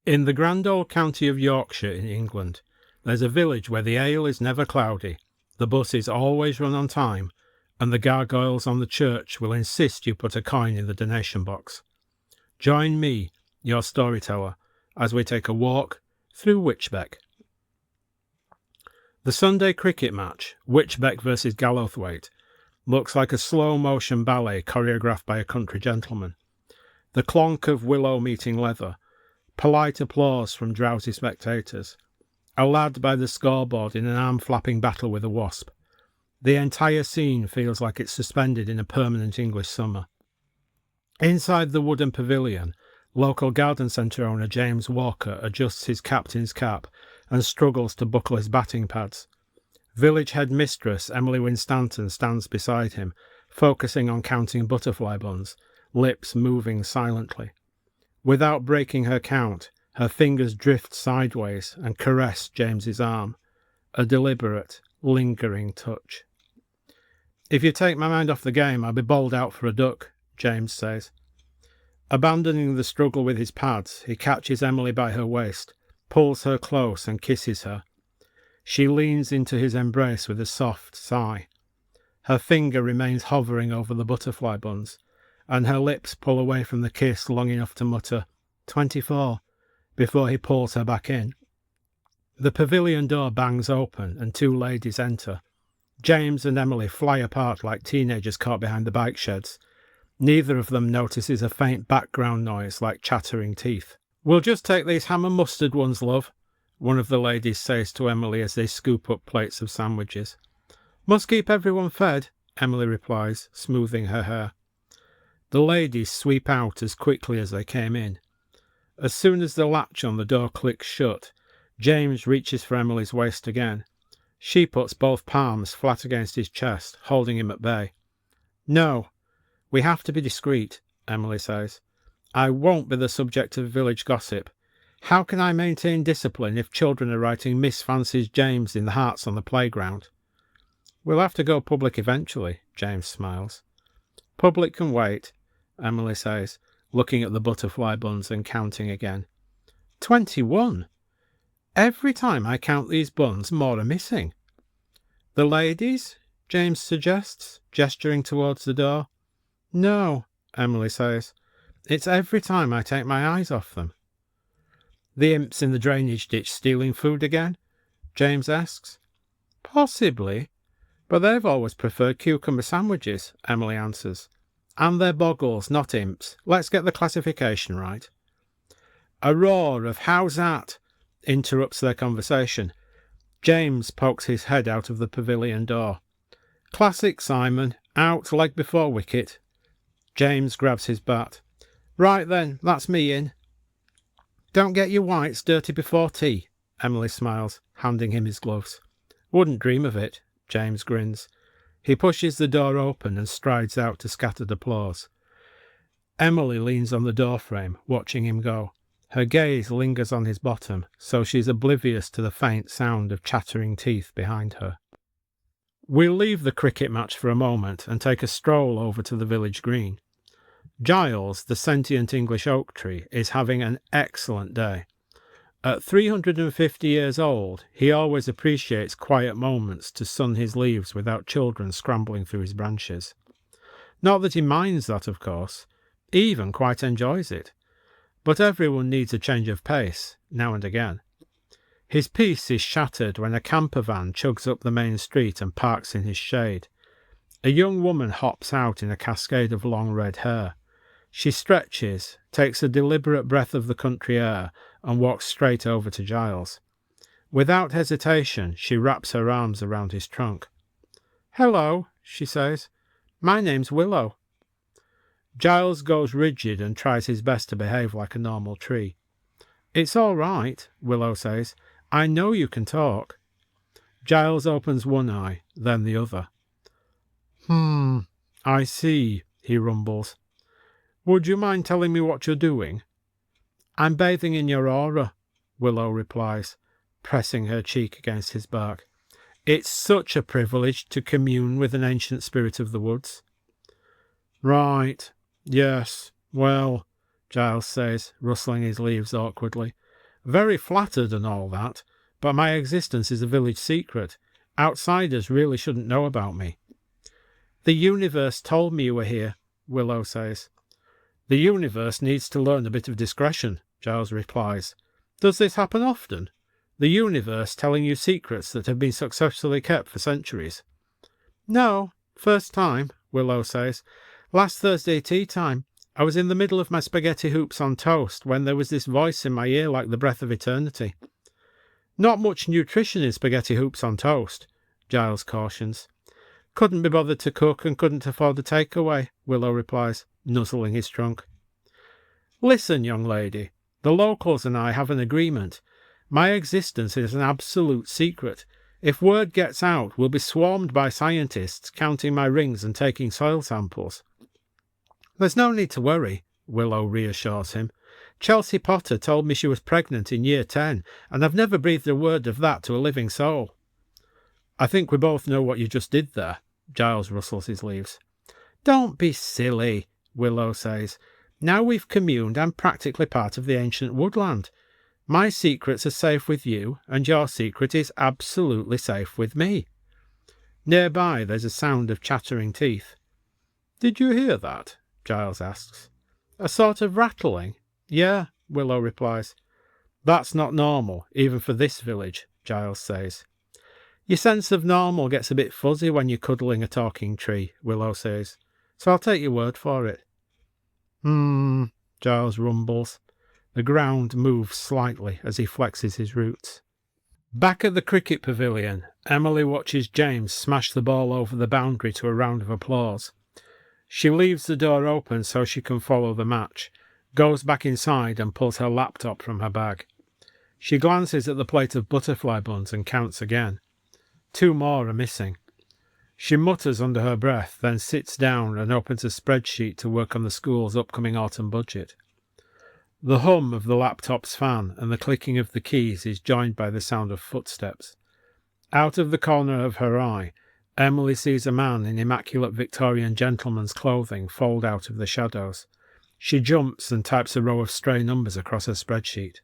In the grand old county of Yorkshire in England, there's a village where the ale is never cloudy, the buses always run on time, and the gargoyles on the church will insist you put a coin in the donation box. Join me, your storyteller, as we take a walk through Wychbeck. The Sunday cricket match, Wychbeck versus Gallowthwaite, looks like a slow-motion ballet choreographed by a country gentleman. The clonk of willow meeting leather, polite applause from drowsy spectators, a lad by the scoreboard in an arm-flapping battle with a wasp. The entire scene feels like it's suspended in a permanent English summer. Inside the wooden pavilion, local garden centre owner James Walker adjusts his captain's cap and struggles to buckle his batting pads. Village head mistress Emily Winstanton stands beside him, focusing on counting butterfly buns, lips moving silently. Without breaking her count, her fingers drift sideways and caress James's arm, a deliberate, lingering touch. "If you take my mind off the game, I'll be bowled out for a duck," James says. Abandoning the struggle with his pads, he catches Emily by her waist, pulls her close and kisses her. She leans into his embrace with a soft sigh. Her finger remains hovering over the butterfly buns, and her lips pull away from the kiss long enough to mutter, 24, before he pulls her back in. The pavilion door bangs open and two ladies enter. James and Emily fly apart like teenagers caught behind the bike sheds. Neither of them notices a faint background noise like chattering teeth. "We'll just take these ham and mustard ones, love," one of the ladies says to Emily as they scoop up plates of sandwiches. "Must keep everyone fed," Emily replies, smoothing her hair. The ladies sweep out as quickly as they came in. As soon as the latch on the door clicks shut, James reaches for Emily's waist again. She puts both palms flat against his chest, holding him at bay. "No, we have to be discreet," Emily says. "I won't be the subject of village gossip. How can I maintain discipline if children are writing Miss Fancies James in the hearts on the playground?" "We'll have to go public eventually," James smiles. "Public can wait," Emily says, looking at the butterfly buns and counting again. 21. Every time I count these buns, more are missing. "The ladies?" James suggests, gesturing towards the door. "No," Emily says. "It's every time I take my eyes off them." "The imps in the drainage ditch stealing food again?" James asks. "Possibly, but they've always preferred cucumber sandwiches," Emily answers. "And they're boggles, not imps. Let's get the classification right." A roar of "How's that?" interrupts their conversation. James pokes his head out of the pavilion door. "Classic, Simon. Out, leg before wicket." James grabs his bat. "Right then, that's me in." "Don't get your whites dirty before tea," Emily smiles, handing him his gloves. "Wouldn't dream of it," James grins. He pushes the door open and strides out to scattered applause. Emily leans on the doorframe, watching him go. Her gaze lingers on his bottom, so she's oblivious to the faint sound of chattering teeth behind her. We'll leave the cricket match for a moment and take a stroll over to the village green. Giles, the sentient English oak tree, is having an excellent day. At 350 years old, he always appreciates quiet moments to sun his leaves without children scrambling through his branches. Not that he minds that, of course. He even quite enjoys it. But everyone needs a change of pace, now and again. His peace is shattered when a camper van chugs up the main street and parks in his shade. A young woman hops out in a cascade of long red hair. She stretches, takes a deliberate breath of the country air, and walks straight over to Giles. Without hesitation, she wraps her arms around his trunk. "Hello," she says. "My name's Willow." Giles goes rigid and tries his best to behave like a normal tree. "It's all right," Willow says. "I know you can talk." Giles opens one eye, then the other. I see," he rumbles. "Would you mind telling me what you're doing?" "I'm bathing in your aura," Willow replies, pressing her cheek against his bark. "It's such a privilege to commune with an ancient spirit of the woods." "Right. Yes. Well," Giles says, rustling his leaves awkwardly. Very flattered and all that, but my existence is a village secret. Outsiders really shouldn't know about me." "The universe told me you were here," Willow says. "The universe needs to learn a bit of discretion," Giles replies. "Does this happen often? The universe telling you secrets that have been successfully kept for centuries?" "No, first time," Willow says. "Last Thursday tea time. I was in the middle of my spaghetti hoops on toast when there was this voice in my ear like the breath of eternity." "Not much nutrition in spaghetti hoops on toast," Giles cautions. "Couldn't be bothered to cook and couldn't afford the takeaway," Willow replies, nuzzling his trunk. "Listen, young lady, the locals and I have an agreement. My existence is an absolute secret. If word gets out, we'll be swarmed by scientists counting my rings and taking soil samples." "There's no need to worry," Willow reassures him. "Chelsea Potter told me she was pregnant in year 10, and I've never breathed a word of that to a living soul." "I think we both know what you just did there," Giles rustles his leaves. "Don't be silly," Willow says. "Now we've communed, I'm practically part of the ancient woodland. My secrets are safe with you, and your secret is absolutely safe with me." Nearby there's a sound of chattering teeth. "Did you hear that?" Giles asks. "A sort of rattling?" "Yeah," Willow replies. "That's not normal, even for this village," Giles says. "Your sense of normal gets a bit fuzzy when you're cuddling a talking tree," Willow says, "so I'll take your word for it." Giles rumbles. The ground moves slightly as he flexes his roots. Back at the cricket pavilion, Emily watches James smash the ball over the boundary to a round of applause. She leaves the door open so she can follow the match, goes back inside and pulls her laptop from her bag. She glances at the plate of butterfly buns and counts again. 2 more are missing. She mutters under her breath, then sits down and opens a spreadsheet to work on the school's upcoming autumn budget. The hum of the laptop's fan and the clicking of the keys is joined by the sound of footsteps. Out of the corner of her eye, Emily sees a man in immaculate Victorian gentleman's clothing fold out of the shadows. She jumps and types a row of stray numbers across her spreadsheet.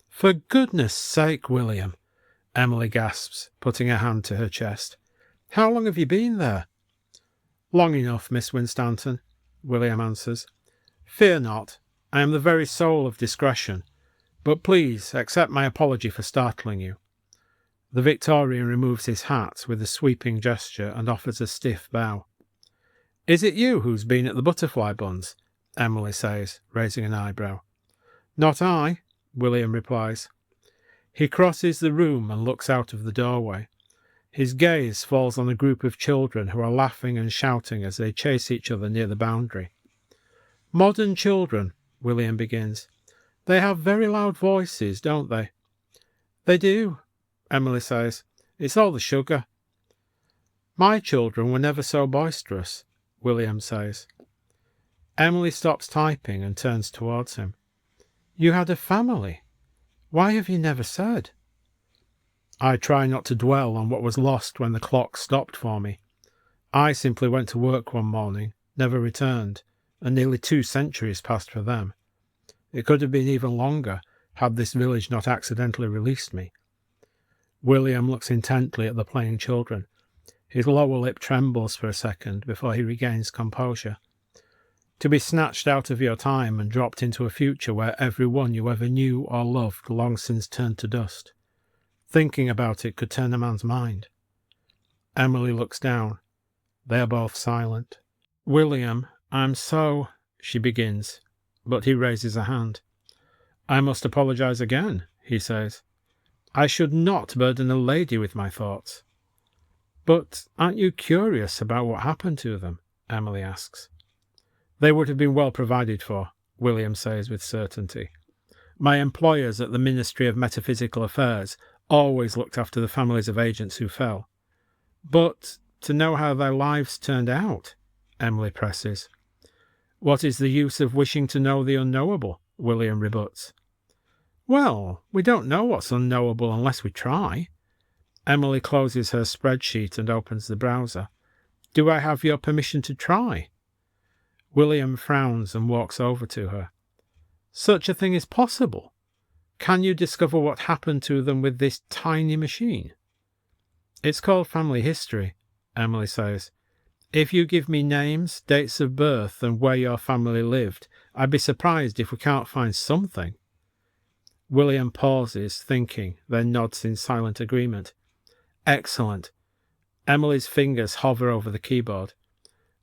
"For goodness sake, William," Emily gasps, putting her hand to her chest. "How long have you been there?" "Long enough, Miss Winstanton," William answers. "Fear not, I am the very soul of discretion, but please accept my apology for startling you." The Victorian removes his hat with a sweeping gesture and offers a stiff bow. "Is it you who's been at the butterfly buns?" Emily says, raising an eyebrow. "Not I," William replies. He crosses the room and looks out of the doorway. His gaze falls on a group of children who are laughing and shouting as they chase each other near the boundary. "Modern children," William begins. "They have very loud voices, don't they?" "They do," Emily says. "It's all the sugar." "My children were never so boisterous," William says. Emily stops typing and turns towards him. "You had a family. Why have you never said?" "I try not to dwell on what was lost when the clock stopped for me. I simply went to work one morning, never returned, and nearly 2 centuries passed for them. It could have been even longer had this village not accidentally released me." William looks intently at the playing children. His lower lip trembles for a second before he regains composure. "To be snatched out of your time and dropped into a future where every one you ever knew or loved long since turned to dust. Thinking about it could turn a man's mind." Emily looks down. They are both silent. "William, I'm so—" she begins, but he raises a hand. "I must apologize again," he says. "I should not burden a lady with my thoughts." "But aren't you curious about what happened to them?" Emily asks. "They would have been well provided for," William says with certainty. "My employers at the Ministry of Metaphysical Affairs always looked after the families of agents who fell." "But to know how their lives turned out," Emily presses. "What is the use of wishing to know the unknowable?" William rebuts. "Well, we don't know what's unknowable unless we try." Emily closes her spreadsheet and opens the browser. "Do I have your permission to try?" William frowns and walks over to her. "Such a thing is possible. Can you discover what happened to them with this tiny machine? It's called family history, Emily says. If you give me names, dates of birth, and where your family lived, I'd be surprised if we can't find something. William pauses, thinking, then nods in silent agreement. Excellent. Emily's fingers hover over the keyboard.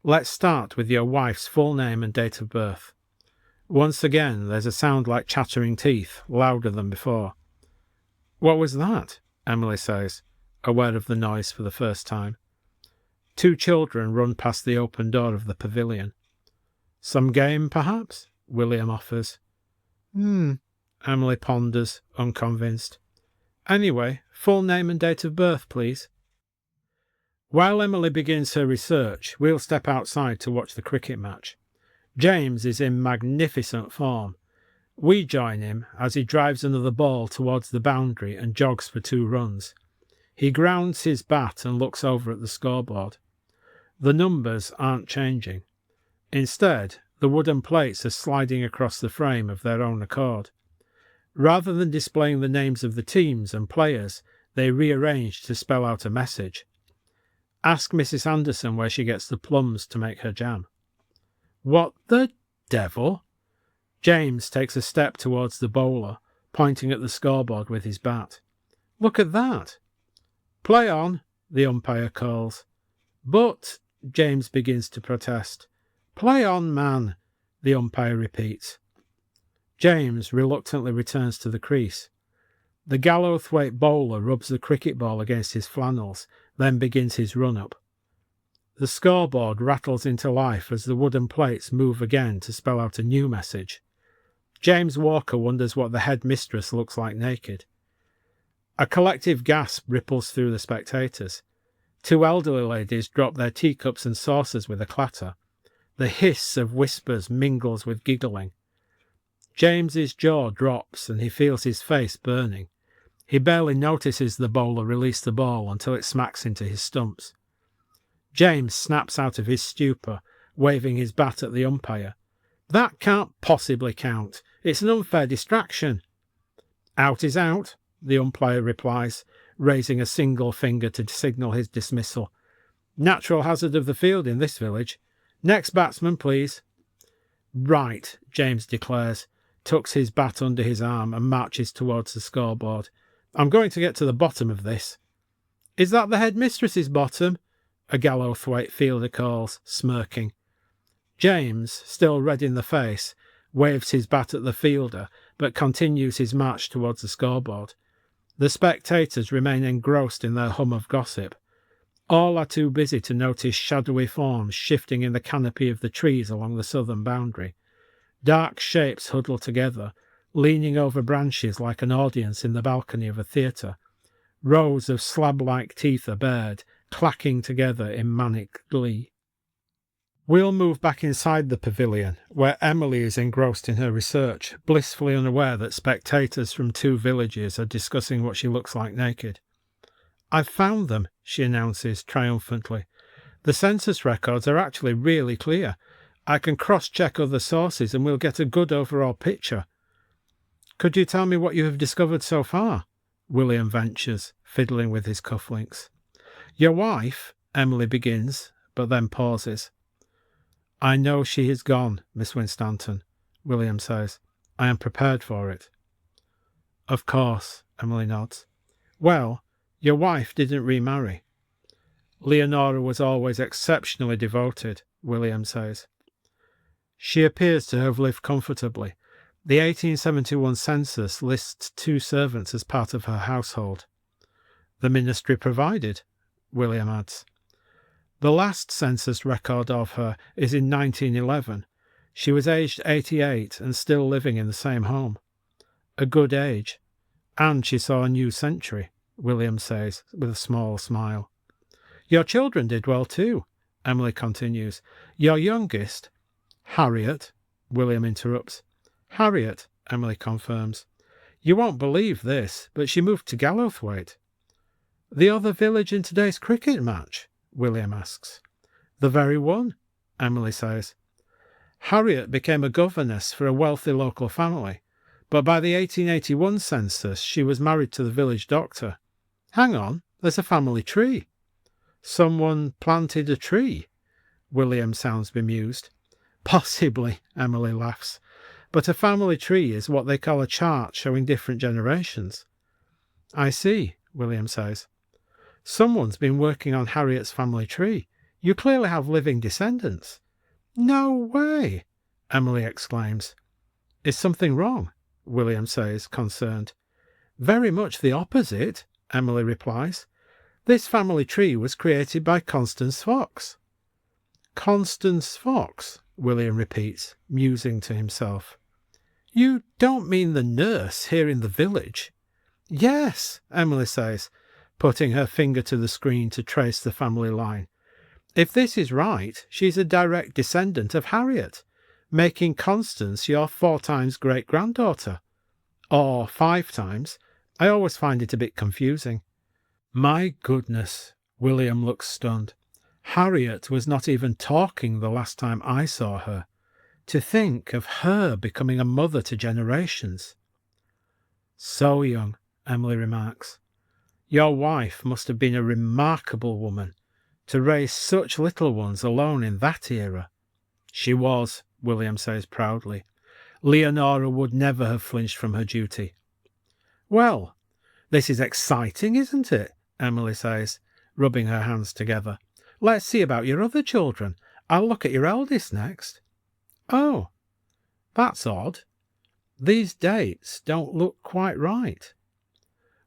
Let's start with your wife's full name and date of birth. Once again, there's a sound like chattering teeth, louder than before. What was that? Emily says, aware of the noise for the first time. Two children run past the open door of the pavilion. Some game, perhaps? William offers. Emily ponders, unconvinced. Anyway, full name and date of birth, please. While Emily begins her research, we'll step outside to watch the cricket match. James is in magnificent form. We join him as he drives another ball towards the boundary and jogs for 2 runs. He grounds his bat and looks over at the scoreboard. The numbers aren't changing. Instead, the wooden plates are sliding across the frame of their own accord. Rather than displaying the names of the teams and players, they rearrange to spell out a message. Ask Mrs. Anderson where she gets the plums to make her jam. What the devil? James takes a step towards the bowler, pointing at the scoreboard with his bat. Look at that. Play on, the umpire calls. But, James begins to protest. Play on, man, the umpire repeats. James reluctantly returns to the crease. The Gallowthwaite bowler rubs the cricket ball against his flannels, then begins his run-up. The scoreboard rattles into life as the wooden plates move again to spell out a new message. James Walker wonders what the headmistress looks like naked. A collective gasp ripples through the spectators. 2 elderly ladies drop their teacups and saucers with a clatter. The hiss of whispers mingles with giggling. James's jaw drops and he feels his face burning. He barely notices the bowler release the ball until it smacks into his stumps. James snaps out of his stupor, waving his bat at the umpire. That can't possibly count. It's an unfair distraction. Out is out, the umpire replies, raising a single finger to signal his dismissal. Natural hazard of the field in this village. Next batsman, please. Right, James declares, tucks his bat under his arm and marches towards the scoreboard. I'm going to get to the bottom of this. Is that the headmistress's bottom? A Gallowthwaite fielder calls, smirking. James, still red in the face, waves his bat at the fielder, but continues his march towards the scoreboard. The spectators remain engrossed in their hum of gossip. All are too busy to notice shadowy forms shifting in the canopy of the trees along the southern boundary. Dark shapes huddle together, leaning over branches like an audience in the balcony of a theatre. Rows of slab-like teeth are bared, clacking together in manic glee. We'll move back inside the pavilion, where Emily is engrossed in her research, blissfully unaware that spectators from 2 villages are discussing what she looks like naked. I've found them, she announces triumphantly. The census records are actually really clear. I can cross-check other sources and we'll get a good overall picture. Could you tell me what you have discovered so far? William ventures, fiddling with his cufflinks. Your wife, Emily begins, but then pauses. I know she is gone, Miss Winstanton, William says. I am prepared for it. Of course, Emily nods. Well, your wife didn't remarry. Leonora was always exceptionally devoted, William says. She appears to have lived comfortably. The 1871 census lists 2 servants as part of her household. The ministry provided, William adds. The last census record of her is in 1911. She was aged 88 and still living in the same home. A good age. And she saw a new century, William says with a small smile. Your children did well too, Emily continues. Your youngest, Harriet, William interrupts. Harriet, Emily confirms. You won't believe this, but she moved to Gallowthwaite. The other village in today's cricket match? William asks. The very one, Emily says. Harriet became a governess for a wealthy local family, but by the 1881 census she was married to the village doctor. Hang on, there's a family tree. Someone planted a tree. William sounds bemused. Possibly, Emily laughs. But a family tree is what they call a chart showing different generations. I see, William says. Someone's been working on Harriet's family tree. You clearly have living descendants. No way, Emily exclaims. Is something wrong? William says, concerned. Very much the opposite, Emily replies. This family tree was created by Constance Fox. Constance Fox, William repeats, musing to himself. You don't mean the nurse here in the village? Yes, Emily says, putting her finger to the screen to trace the family line. If this is right, she's a direct descendant of Harriet, making Constance your 4 times great-granddaughter. Or 5 times. I always find it a bit confusing. My goodness, William looks stunned. Harriet was not even talking the last time I saw her. To think of her becoming a mother to generations. So young, Emily remarks. Your wife must have been a remarkable woman, to raise such little ones alone in that era. She was, William says proudly. Leonora would never have flinched from her duty. Well, this is exciting, isn't it? Emily says, rubbing her hands together. Let's see about your other children. I'll look at your eldest next. Oh, that's odd. These dates don't look quite right.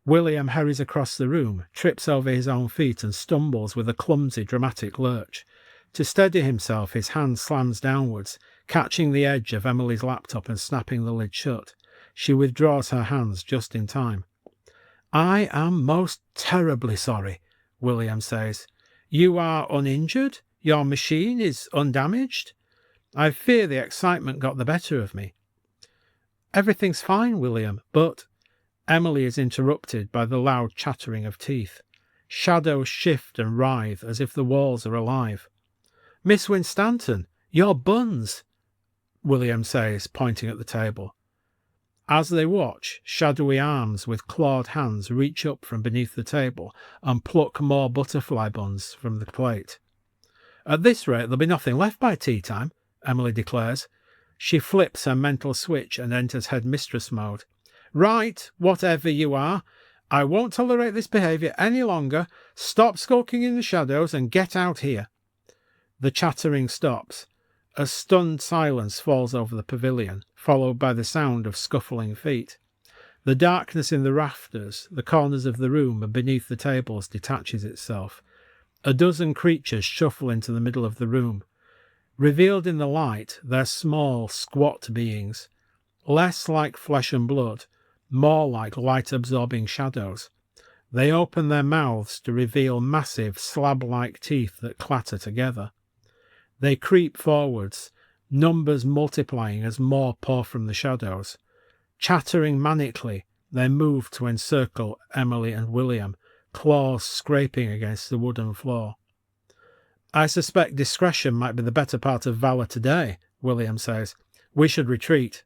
William hurries across the room, trips over his own feet and stumbles with a clumsy, dramatic lurch. To steady himself, his hand slams downwards, catching the edge of Emily's laptop and snapping the lid shut. She withdraws her hands just in time. I am most terribly sorry, William says. You are uninjured? Your machine is undamaged? I fear the excitement got the better of me. Everything's fine, William, but... Emily is interrupted by the loud chattering of teeth. Shadows shift and writhe as if the walls are alive. Miss Winstanton, your buns, William says, pointing at the table. As they watch, shadowy arms with clawed hands reach up from beneath the table and pluck more butterfly buns from the plate. At this rate, there'll be nothing left by tea time, Emily declares. She flips her mental switch and enters headmistress mode. Right, whatever you are, I won't tolerate this behaviour any longer. Stop skulking in the shadows and get out here. The chattering stops. A stunned silence falls over the pavilion, followed by the sound of scuffling feet. The darkness in the rafters, the corners of the room and beneath the tables detaches itself. A dozen creatures shuffle into the middle of the room. Revealed in the light, they're small, squat beings, less like flesh and blood, more like light-absorbing shadows. They open their mouths to reveal massive, slab-like teeth that clatter together. They creep forwards, numbers multiplying as more pour from the shadows. Chattering manically, they move to encircle Emily and William, claws scraping against the wooden floor. I suspect discretion might be the better part of valour today, William says. We should retreat.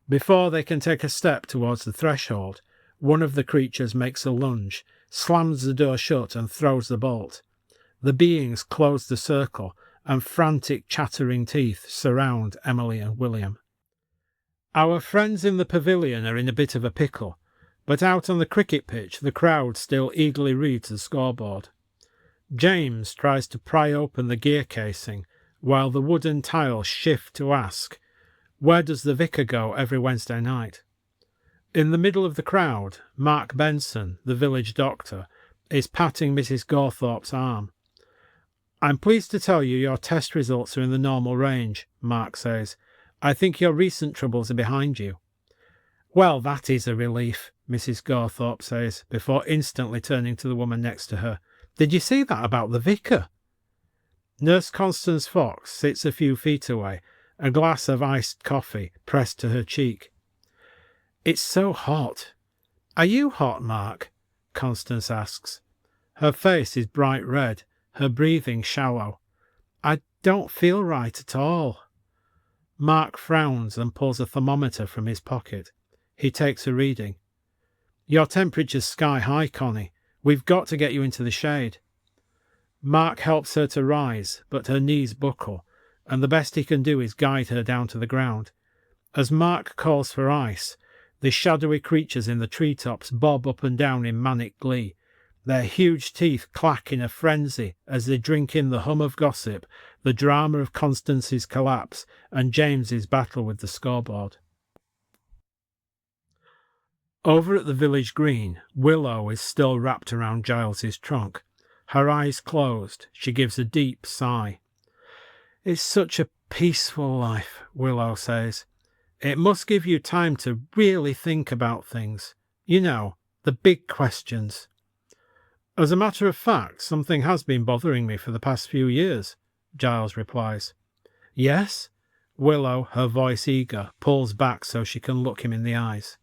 Before they can take a step towards the threshold, one of the creatures makes a lunge, slams the door shut and throws the bolt. The beings close the circle, and frantic chattering teeth surround Emily and William. Our friends in the pavilion are in a bit of a pickle, but out on the cricket pitch the crowd still eagerly reads the scoreboard. James tries to pry open the gear casing, while the wooden tiles shift to ask, where does the vicar go every Wednesday night? In the middle of the crowd, Mark Benson, the village doctor, is patting Mrs. Gawthorpe's arm. I'm pleased to tell you your test results are in the normal range, Mark says. I think your recent troubles are behind you. Well, that is a relief, Mrs. Gawthorpe says, before instantly turning to the woman next to her. Did you see that about the vicar? Nurse Constance Fox sits a few feet away, a glass of iced coffee pressed to her cheek. It's so hot. Are you hot, Mark? Constance asks. Her face is bright red, her breathing shallow. I don't feel right at all. Mark frowns and pulls a thermometer from his pocket. He takes a reading. Your temperature's sky high, Connie. We've got to get you into the shade. Mark helps her to rise, but her knees buckle, and the best he can do is guide her down to the ground. As Mark calls for ice, the shadowy creatures in the treetops bob up and down in manic glee. Their huge teeth clack in a frenzy as they drink in the hum of gossip, the drama of Constance's collapse, and James's battle with the scoreboard. Over at the village green, Willow is still wrapped around Giles's trunk. Her eyes closed, she gives a deep sigh. It's such a peaceful life, Willow says. It must give you time to really think about things. You know, the big questions. As a matter of fact, something has been bothering me for the past few years, Giles replies. Yes? Willow, her voice eager, pulls back so she can look him in the eyes.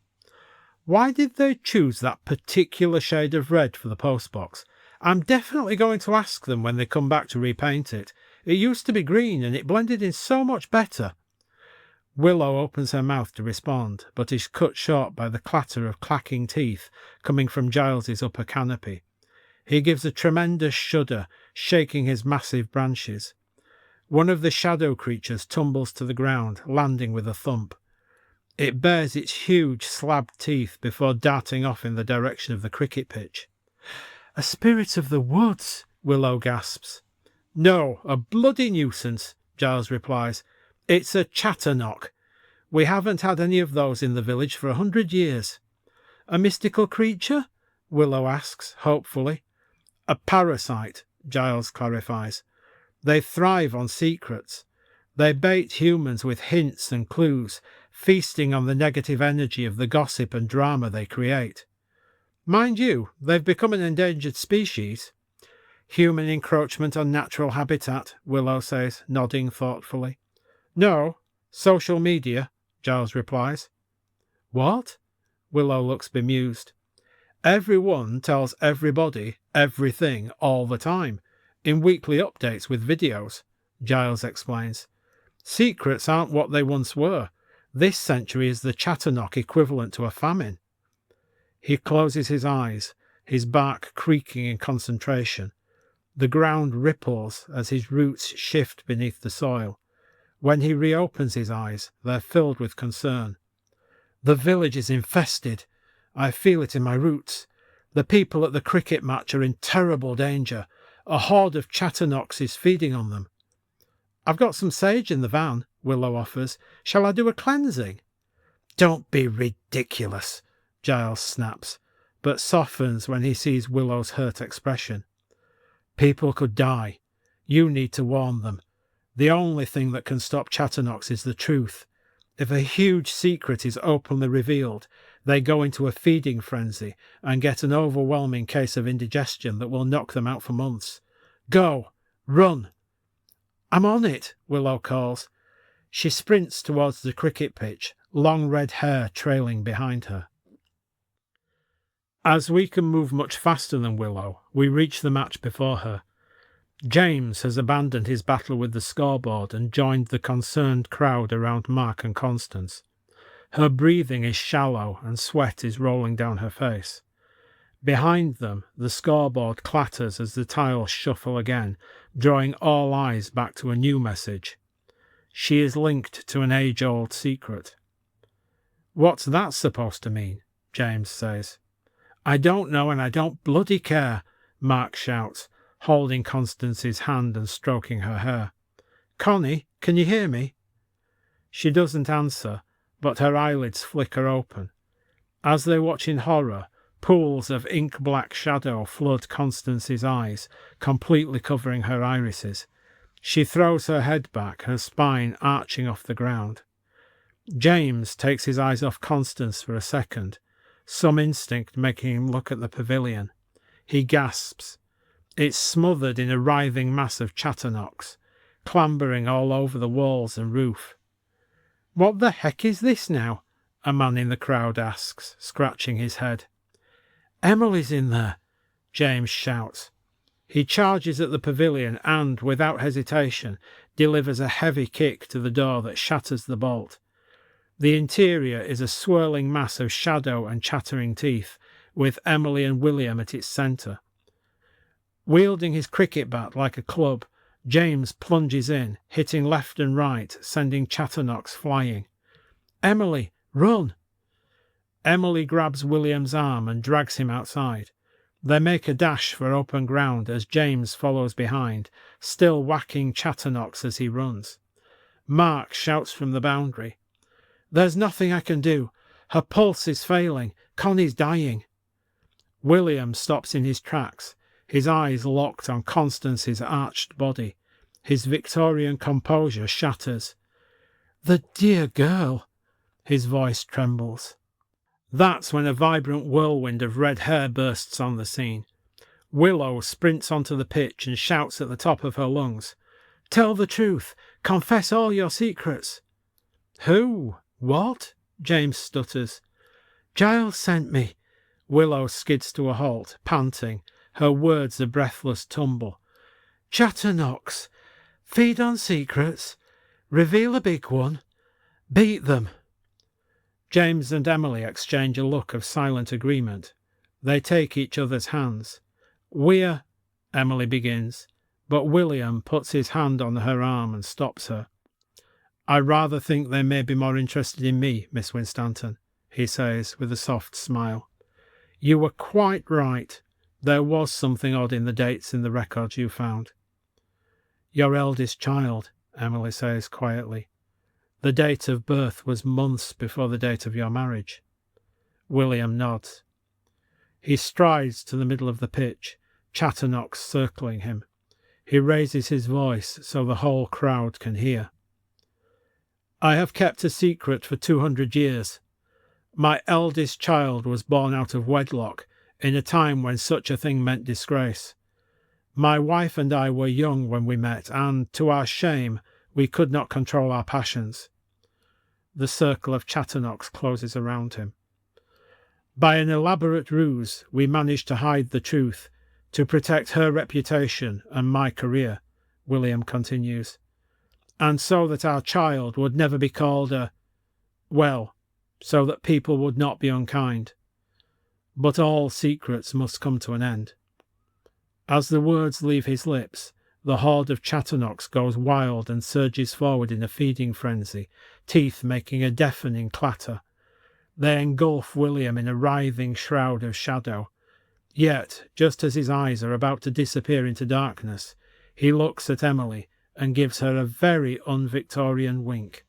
Why did they choose that particular shade of red for the postbox? I'm definitely going to ask them when they come back to repaint it. It used to be green and it blended in so much better. Willow opens her mouth to respond, but is cut short by the clatter of clacking teeth coming from Giles's upper canopy. He gives a tremendous shudder, shaking his massive branches. One of the shadow creatures tumbles to the ground, landing with a thump. It bares its huge slabbed teeth before darting off in the direction of the cricket pitch. A spirit of the woods, Willow gasps. No, a bloody nuisance, Giles replies. It's a chatterknock. We haven't had any of those in the village for 100 years. A mystical creature? Willow asks, hopefully. A parasite, Giles clarifies. They thrive on secrets. They bait humans with hints and clues, feasting on the negative energy of the gossip and drama they create. Mind you, they've become an endangered species. Human encroachment on natural habitat, Willow says, nodding thoughtfully. No, social media, Giles replies. What? Willow looks bemused. Everyone tells everybody everything all the time, in weekly updates with videos, Giles explains. Secrets aren't what they once were. This century is the chatterknock equivalent to a famine. He closes his eyes, his bark creaking in concentration. The ground ripples as his roots shift beneath the soil. When he reopens his eyes, they're filled with concern. The village is infested. I feel it in my roots. The people at the cricket match are in terrible danger. A horde of chatterknocks is feeding on them. I've got some sage in the van, Willow offers. Shall I do a cleansing? Don't be ridiculous, Giles snaps, but softens when he sees Willow's hurt expression. People could die. You need to warn them. The only thing that can stop chatterknocks is the truth. If a huge secret is openly revealed, they go into a feeding frenzy and get an overwhelming case of indigestion that will knock them out for months. Go! Run! I'm on it, Willow calls. She sprints towards the cricket pitch, long red hair trailing behind her. As we can move much faster than Willow, we reach the match before her. James has abandoned his battle with the scoreboard and joined the concerned crowd around Mark and Constance. Her breathing is shallow and sweat is rolling down her face. Behind them, the scoreboard clatters as the tiles shuffle again, drawing all eyes back to a new message. She is linked to an age-old secret. What's that supposed to mean? James says. I don't know and I don't bloody care, Mark shouts, holding Constance's hand and stroking her hair. Connie, can you hear me? She doesn't answer, but her eyelids flicker open. As they watch in horror, pools of ink-black shadow flood Constance's eyes, completely covering her irises. She throws her head back, her spine arching off the ground. James takes his eyes off Constance for a second, some instinct making him look at the pavilion. He gasps. It's smothered in a writhing mass of chatterknocks, clambering all over the walls and roof. What the heck is this now? A man in the crowd asks, scratching his head. Emily's in there, James shouts. He charges at the pavilion and, without hesitation, delivers a heavy kick to the door that shatters the bolt. The interior is a swirling mass of shadow and chattering teeth, with Emily and William at its centre. Wielding his cricket bat like a club, James plunges in, hitting left and right, sending Chatternox flying. "Emily, run!" Emily grabs William's arm and drags him outside. They make a dash for open ground as James follows behind, still whacking Chatternox as he runs. Mark shouts from the boundary, "There's nothing I can do. Her pulse is failing. Connie's dying." William stops in his tracks, his eyes locked on Constance's arched body. His Victorian composure shatters. "The dear girl!" His voice trembles. That's when a vibrant whirlwind of red hair bursts on the scene. Willow sprints onto the pitch and shouts at the top of her lungs, "Tell the truth! Confess all your secrets!" "Who? What?" James stutters. "Giles sent me." Willow skids to a halt, panting, her words a breathless tumble. "Chatternox. Feed on secrets. Reveal a big one. Beat them." James and Emily exchange a look of silent agreement. They take each other's hands. "We're—" Emily begins, but William puts his hand on her arm and stops her. "I rather think they may be more interested in me, Miss Winstanton," he says with a soft smile. "You were quite right. There was something odd in the dates in the records you found." "Your eldest child," Emily says quietly. "The date of birth was months before the date of your marriage." William nods. He strides to the middle of the pitch, Chatternox circling him. He raises his voice so the whole crowd can hear. "I have kept a secret for 200 years. My eldest child was born out of wedlock in a time when such a thing meant disgrace. My wife and I were young when we met, and, to our shame, we could not control our passions." The circle of Chatternox closes around him. "By an elaborate ruse, we managed to hide the truth, to protect her reputation and my career," William continues, "and so that our child would never be called so that people would not be unkind. But all secrets must come to an end." As the words leave his lips, the horde of Chatternox goes wild and surges forward in a feeding frenzy, teeth making a deafening clatter. They engulf William in a writhing shroud of shadow. Yet, just as his eyes are about to disappear into darkness, he looks at Emily and gives her a very un-Victorian wink.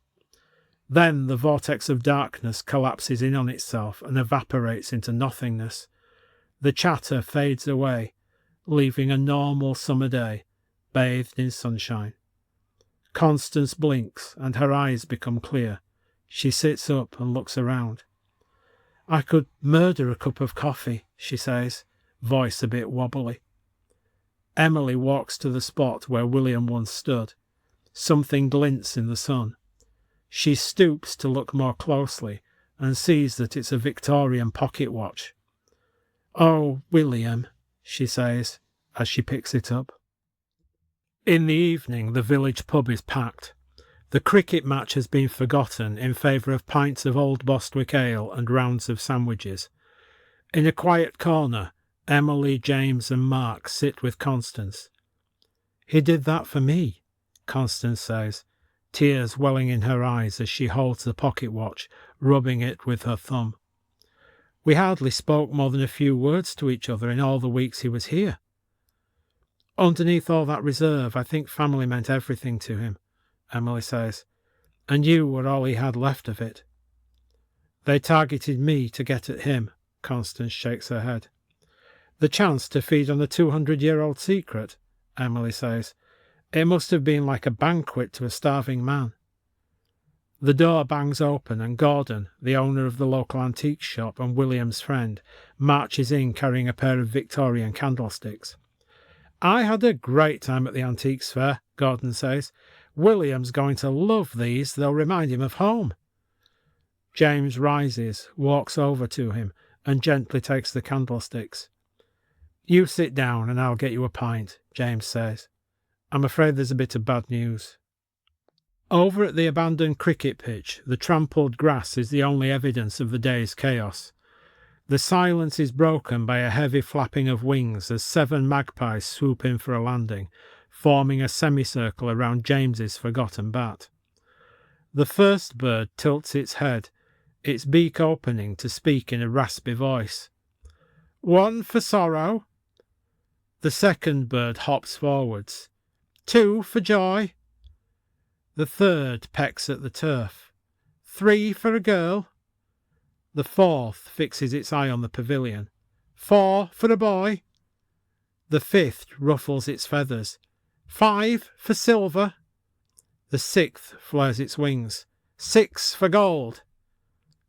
Then the vortex of darkness collapses in on itself and evaporates into nothingness. The chatter fades away, leaving a normal summer day, bathed in sunshine. Constance blinks and her eyes become clear. She sits up and looks around. "I could murder a cup of coffee," she says, voice a bit wobbly. Emily walks to the spot where William once stood. Something glints in the sun. She stoops to look more closely and sees that it's a Victorian pocket watch. "Oh, William," she says as she picks it up. In the evening, the village pub is packed. The cricket match has been forgotten in favour of pints of Old Bostwick ale and rounds of sandwiches. In a quiet corner, Emily, James and Mark sit with Constance. "He did that for me," Constance says, tears welling in her eyes as she holds the pocket watch, rubbing it with her thumb. "We hardly spoke more than a few words to each other in all the weeks he was here." "Underneath all that reserve, I think family meant everything to him," Emily says, "and you were all he had left of it." "They targeted me to get at him," Constance shakes her head. "The chance to feed on the 200-year-old secret," Emily says. "It must have been like a banquet to a starving man." The door bangs open and Gordon, the owner of the local antique shop and William's friend, marches in carrying a pair of Victorian candlesticks. "I had a great time at the antiques fair," Gordon says. "William's going to love these. They'll remind him of home." James rises, walks over to him and gently takes the candlesticks. "You sit down and I'll get you a pint," James says. "I'm afraid there's a bit of bad news." Over at the abandoned cricket pitch, the trampled grass is the only evidence of the day's chaos. The silence is broken by a heavy flapping of wings as 7 magpies swoop in for a landing, forming a semicircle around James's forgotten bat. The first bird tilts its head, its beak opening to speak in a raspy voice. "1 for sorrow." The second bird hops forwards. 2 for joy. The third pecks at the turf. 3 for a girl. The fourth fixes its eye on the pavilion. 4 for a boy. The fifth ruffles its feathers. 5 for silver. The sixth flares its wings. 6 for gold.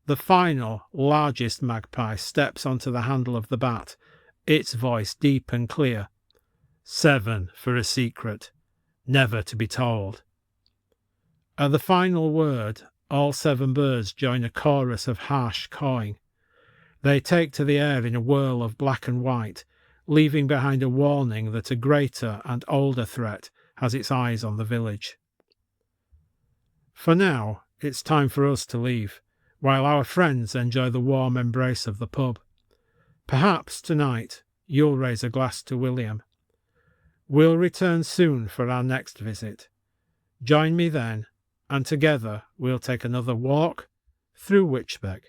The final, largest magpie steps onto the handle of the bat, its voice deep and clear. 7 for a secret, never to be told. At the final word, all 7 birds join a chorus of harsh cawing. They take to the air in a whirl of black and white, leaving behind a warning that a greater and older threat has its eyes on the village. For now, it's time for us to leave, while our friends enjoy the warm embrace of the pub. Perhaps tonight you'll raise a glass to William. We'll return soon for our next visit. Join me then, and together we'll take another walk through Wychbeck.